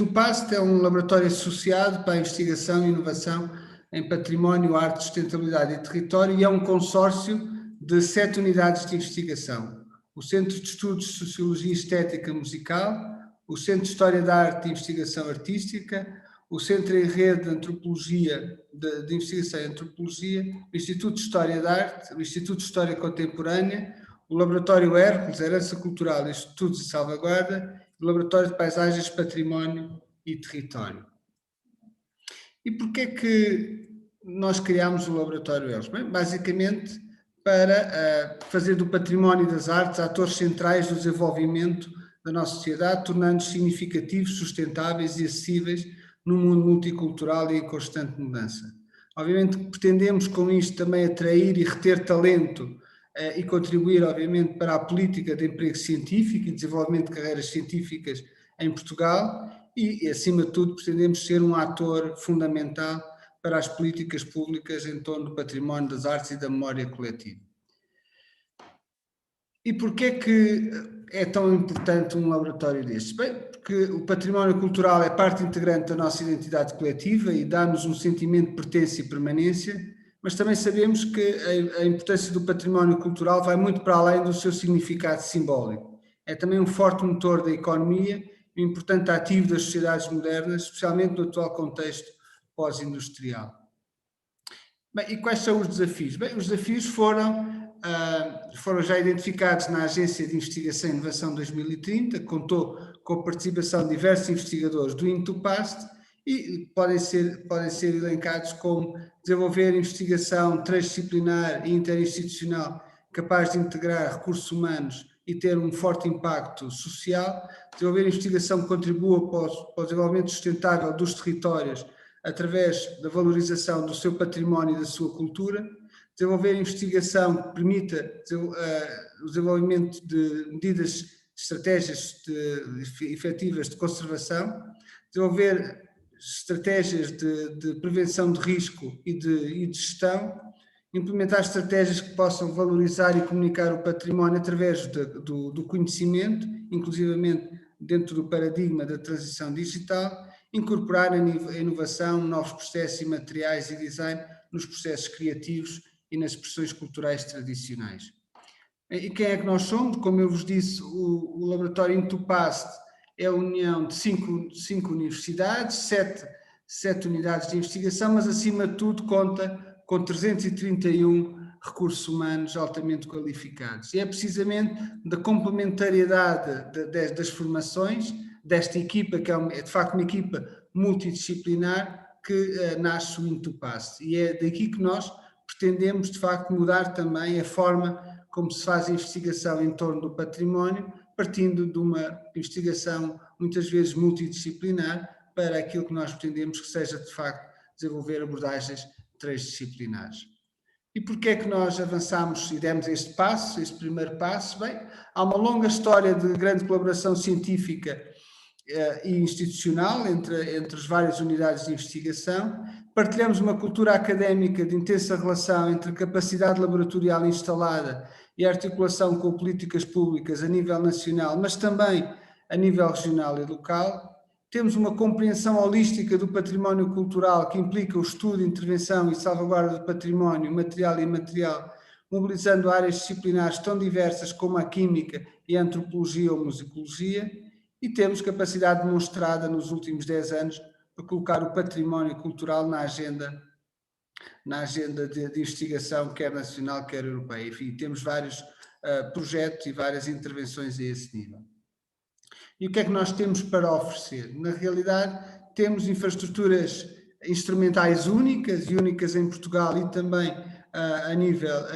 O PAST é um laboratório associado para a investigação e inovação em património, arte, sustentabilidade e território e é um consórcio de 7 unidades de investigação. O Centro de Estudos de Sociologia Estética Musical, o Centro de História da Arte e Investigação Artística, o Centro em Rede de Antropologia, de Investigação em Antropologia, o Instituto de História da Arte, o Instituto de História Contemporânea, o Laboratório Hércules, Herança Cultural e Estudos de Salvaguarda, o Laboratório de Paisagens, Património e Território. E porquê é que nós criámos o Laboratório Hércules? Bem, basicamente para fazer do património e das artes atores centrais do desenvolvimento da nossa sociedade, tornando-os significativos, sustentáveis e acessíveis num mundo multicultural e em constante mudança. Obviamente que pretendemos com isto também atrair e reter talento e contribuir, obviamente, para a política de emprego científico e desenvolvimento de carreiras científicas em Portugal e, acima de tudo, pretendemos ser um ator fundamental para as políticas públicas em torno do património das artes e da memória coletiva. E porquê é que é tão importante um laboratório destes? Bem, porque o património cultural é parte integrante da nossa identidade coletiva e dá-nos um sentimento de pertença e permanência, mas também sabemos que a importância do património cultural vai muito para além do seu significado simbólico. É também um forte motor da economia e um importante ativo das sociedades modernas, especialmente no atual contexto pós-industrial. Bem, e quais são os desafios? Bem, os desafios foram já identificados na Agência de Investigação e Inovação 2030, que contou com a participação de diversos investigadores do INTUPAST e podem ser elencados como desenvolver investigação transdisciplinar e interinstitucional capaz de integrar recursos humanos e ter um forte impacto social, desenvolver investigação que contribua para o desenvolvimento sustentável dos territórios através da valorização do seu património e da sua cultura, desenvolver investigação que permita o desenvolvimento de medidas, estratégias efetivas de conservação, desenvolver estratégias de prevenção de risco e de gestão, implementar estratégias que possam valorizar e comunicar o património através do conhecimento, inclusivamente dentro do paradigma da transição digital, incorporar a inovação, novos processos e materiais e design nos processos criativos e nas expressões culturais tradicionais. E quem é que nós somos? Como eu vos disse, o Laboratório INTUPAST é a união de cinco universidades, sete unidades de investigação, mas acima de tudo conta com 331 recursos humanos altamente qualificados. E é precisamente da complementariedade das formações, desta equipa, que é de facto uma equipa multidisciplinar, que nasce o INTUPAST. E é daqui que nós pretendemos, de facto, mudar também a forma como se faz a investigação em torno do património, partindo de uma investigação muitas vezes multidisciplinar para aquilo que nós pretendemos que seja, de facto, desenvolver abordagens transdisciplinares. E porquê é que nós avançamos e demos este primeiro passo? Bem, há uma longa história de grande colaboração científica e institucional entre as várias unidades de investigação. Partilhamos uma cultura académica de intensa relação entre a capacidade laboratorial instalada e a articulação com políticas públicas a nível nacional, mas também a nível regional e local. Temos uma compreensão holística do património cultural que implica o estudo, intervenção e salvaguarda do património material e imaterial, mobilizando áreas disciplinares tão diversas como a química e a antropologia ou musicologia, e temos capacidade demonstrada nos últimos 10 anos para colocar o património cultural na agenda de investigação, quer nacional, quer europeia. Enfim, temos vários projetos e várias intervenções a esse nível. E o que é que nós temos para oferecer? Na realidade, temos infraestruturas instrumentais únicas em Portugal e também a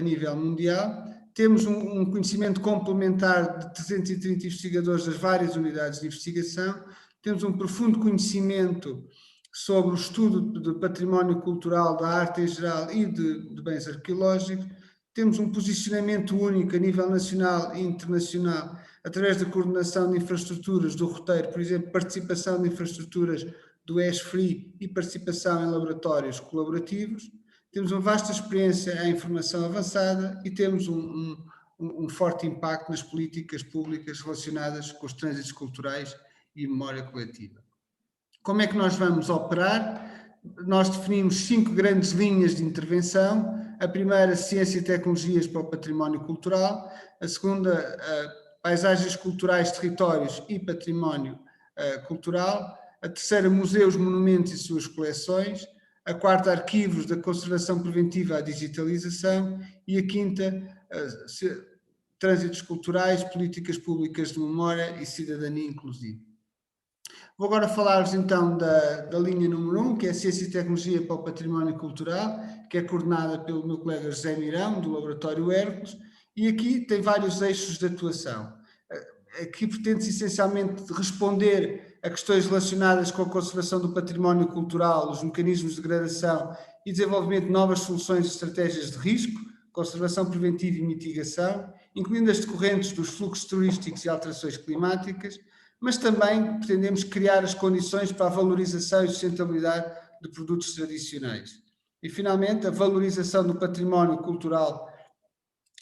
nível mundial. Temos um conhecimento complementar de 330 investigadores das várias unidades de investigação. Temos um profundo conhecimento sobre o estudo do património cultural, da arte em geral e de bens arqueológicos. Temos um posicionamento único a nível nacional e internacional através da coordenação de infraestruturas do roteiro, por exemplo, participação de infraestruturas do ESFRI e participação em laboratórios colaborativos. Temos uma vasta experiência em formação avançada e temos um forte impacto nas políticas públicas relacionadas com os trânsitos culturais e memória coletiva. Como é que nós vamos operar? Nós definimos 5 grandes linhas de intervenção. A primeira, ciência e tecnologias para o património cultural. A segunda, paisagens culturais, territórios e património cultural. A terceira, museus, monumentos e suas coleções. A quarta, arquivos da conservação preventiva à digitalização. E a quinta, trânsitos culturais, políticas públicas de memória e cidadania inclusiva. Vou agora falar-vos então da linha número 1, que é a Ciência e Tecnologia para o Património Cultural, que é coordenada pelo meu colega José Mirão, do Laboratório Hércules, e aqui tem vários eixos de atuação. Aqui pretende-se essencialmente responder a questões relacionadas com a conservação do património cultural, os mecanismos de gradação e desenvolvimento de novas soluções e estratégias de risco, conservação preventiva e mitigação, incluindo as decorrentes dos fluxos turísticos e alterações climáticas, mas também pretendemos criar as condições para a valorização e sustentabilidade de produtos tradicionais. E, finalmente, a valorização do património cultural,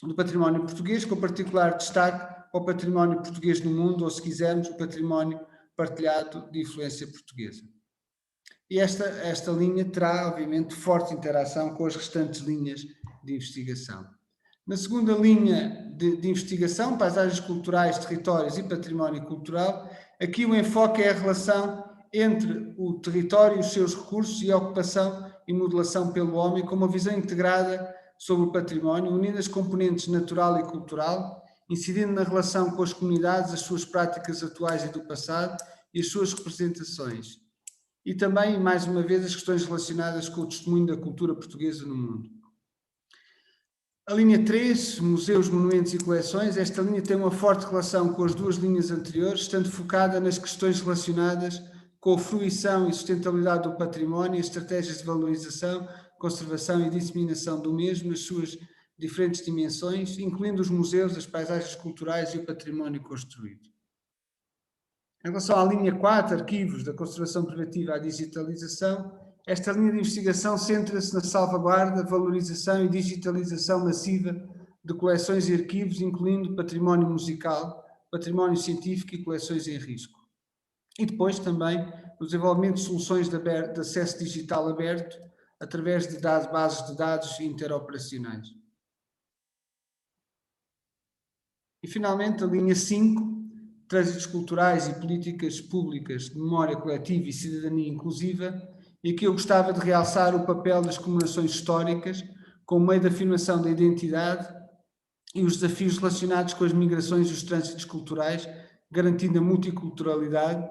do património português, com particular destaque para o património português no mundo, ou, se quisermos, o património partilhado de influência portuguesa. E esta linha terá, obviamente, forte interação com as restantes linhas de investigação. Na segunda linha de investigação, paisagens culturais, territórios e património cultural, aqui o enfoque é a relação entre o território e os seus recursos e a ocupação e modelação pelo homem, com uma visão integrada sobre o património, unindo as componentes natural e cultural, incidindo na relação com as comunidades, as suas práticas atuais e do passado e as suas representações. E também, mais uma vez, as questões relacionadas com o testemunho da cultura portuguesa no mundo. A linha 3, museus, monumentos e coleções, esta linha tem uma forte relação com as duas linhas anteriores, estando focada nas questões relacionadas com a fruição e sustentabilidade do património, as estratégias de valorização, conservação e disseminação do mesmo nas suas diferentes dimensões, incluindo os museus, as paisagens culturais e o património construído. Em relação à linha 4, arquivos da conservação preventiva à digitalização, esta linha de investigação centra-se na salvaguarda, valorização e digitalização massiva de coleções e arquivos, incluindo património musical, património científico e coleções em risco. E depois também o desenvolvimento de soluções de acesso digital aberto através de bases de dados interoperacionais. E finalmente a linha 5, trânsitos culturais e políticas públicas de memória coletiva e cidadania inclusiva, e aqui eu gostava de realçar o papel das comemorações históricas como meio de afirmação da identidade e os desafios relacionados com as migrações e os trânsitos culturais, garantindo a multiculturalidade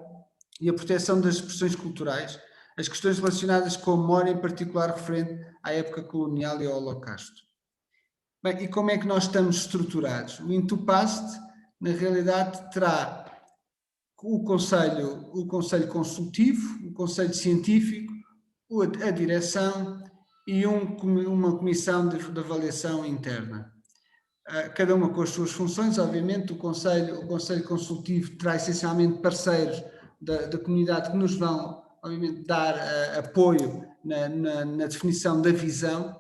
e a proteção das expressões culturais, as questões relacionadas com a memória, em particular referente à época colonial e ao Holocausto. Bem, e como é que nós estamos estruturados? O Intupast, na realidade, terá o conselho consultivo, o conselho científico, a direção e uma comissão de avaliação interna. Cada uma com as suas funções, obviamente. O conselho consultivo terá essencialmente parceiros da comunidade que nos vão, obviamente, dar apoio na definição da visão.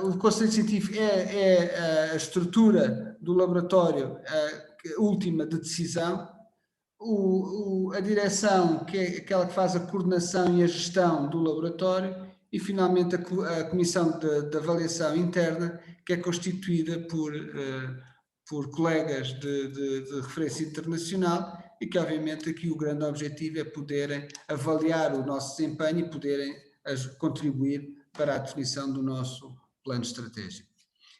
O conselho científico é a estrutura do laboratório última de decisão. A direção, que é aquela que faz a coordenação e a gestão do laboratório, e finalmente a comissão de avaliação interna, que é constituída por colegas de referência internacional e que, obviamente, aqui o grande objetivo é poderem avaliar o nosso desempenho e poderem contribuir para a definição do nosso plano estratégico.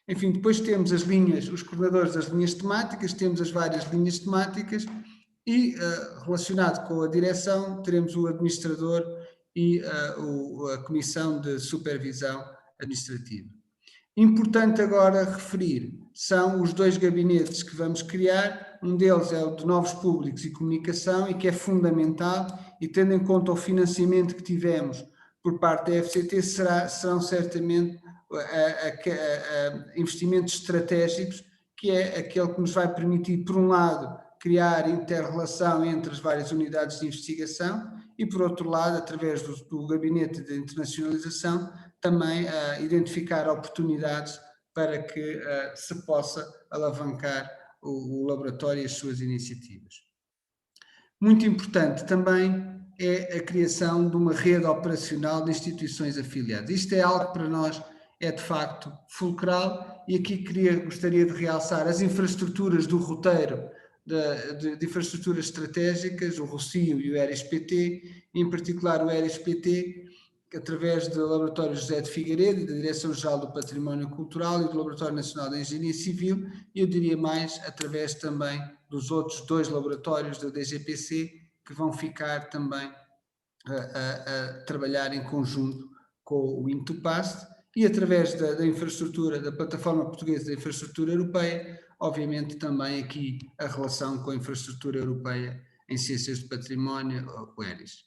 Enfim, depois temos as linhas, os coordenadores das linhas temáticas, temos as várias linhas temáticas e, relacionado com a direção, teremos o administrador e a comissão de supervisão administrativa. Importante agora referir, são os 2 gabinetes que vamos criar. Um deles é o de novos públicos e comunicação, e que é fundamental, e tendo em conta o financiamento que tivemos por parte da FCT, serão certamente investimentos estratégicos, que é aquele que nos vai permitir, por um lado, criar inter-relação entre as várias unidades de investigação e, por outro lado, através do gabinete de internacionalização, também identificar oportunidades para que se possa alavancar o laboratório e as suas iniciativas. Muito importante também é a criação de uma rede operacional de instituições afiliadas. Isto é algo que para nós é de facto fulcral, e aqui gostaria de realçar as infraestruturas do roteiro de infraestruturas estratégicas, o ROCIO e o ERIS-PT, em particular o ERIS-PT, através do Laboratório José de Figueiredo e da Direção-Geral do Património Cultural e do Laboratório Nacional de Engenharia Civil, e eu diria mais, através também dos outros 2 laboratórios da DGPC, que vão ficar também a trabalhar em conjunto com o Intupast, e através da infraestrutura, da plataforma portuguesa da infraestrutura europeia, obviamente também aqui a relação com a infraestrutura europeia em ciências de património, o ERIS.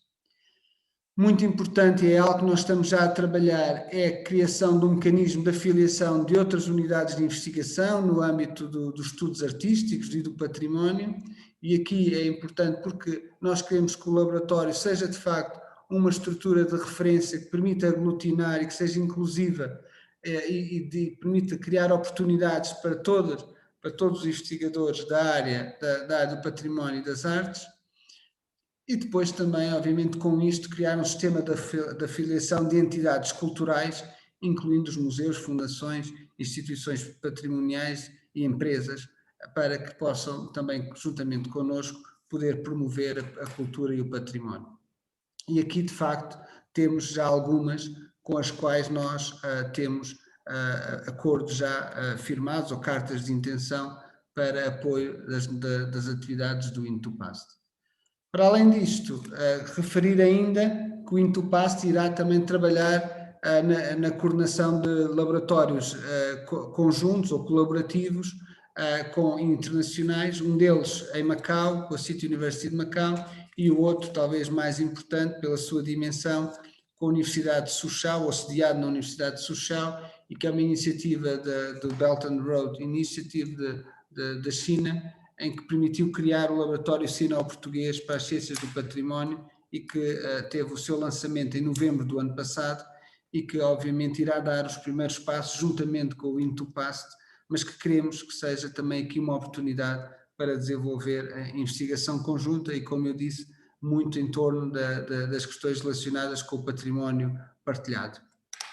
Muito importante, e é algo que nós estamos já a trabalhar, é a criação de um mecanismo de afiliação de outras unidades de investigação no âmbito dos estudos artísticos e do património, e aqui é importante porque nós queremos que o laboratório seja de facto uma estrutura de referência que permita aglutinar e que seja inclusiva, e permita criar oportunidades para todos os investigadores da área do património e das artes. E depois também, obviamente, com isto, criar um sistema de afiliação de entidades culturais, incluindo os museus, fundações, instituições patrimoniais e empresas, para que possam também, juntamente connosco, poder promover a cultura e o património. E aqui, de facto, temos já algumas com as quais nós temos acordos já firmados, ou cartas de intenção para apoio das atividades do Intupast. Para além disto, referir ainda que o Intupast irá também trabalhar na coordenação de laboratórios conjuntos ou colaborativos com internacionais, um deles em Macau, com a City University de Macau, e o outro, talvez mais importante pela sua dimensão, com a Universidade de Suzhou, ou sediado na Universidade de Suzhou, e que é uma iniciativa do Belt and Road Initiative da China, em que permitiu criar o Laboratório Sino-Português para as Ciências do Património, e que teve o seu lançamento em novembro do ano passado, e que obviamente irá dar os primeiros passos juntamente com o Intupast, mas que queremos que seja também aqui uma oportunidade para desenvolver a investigação conjunta e, como eu disse, muito em torno das questões relacionadas com o património partilhado.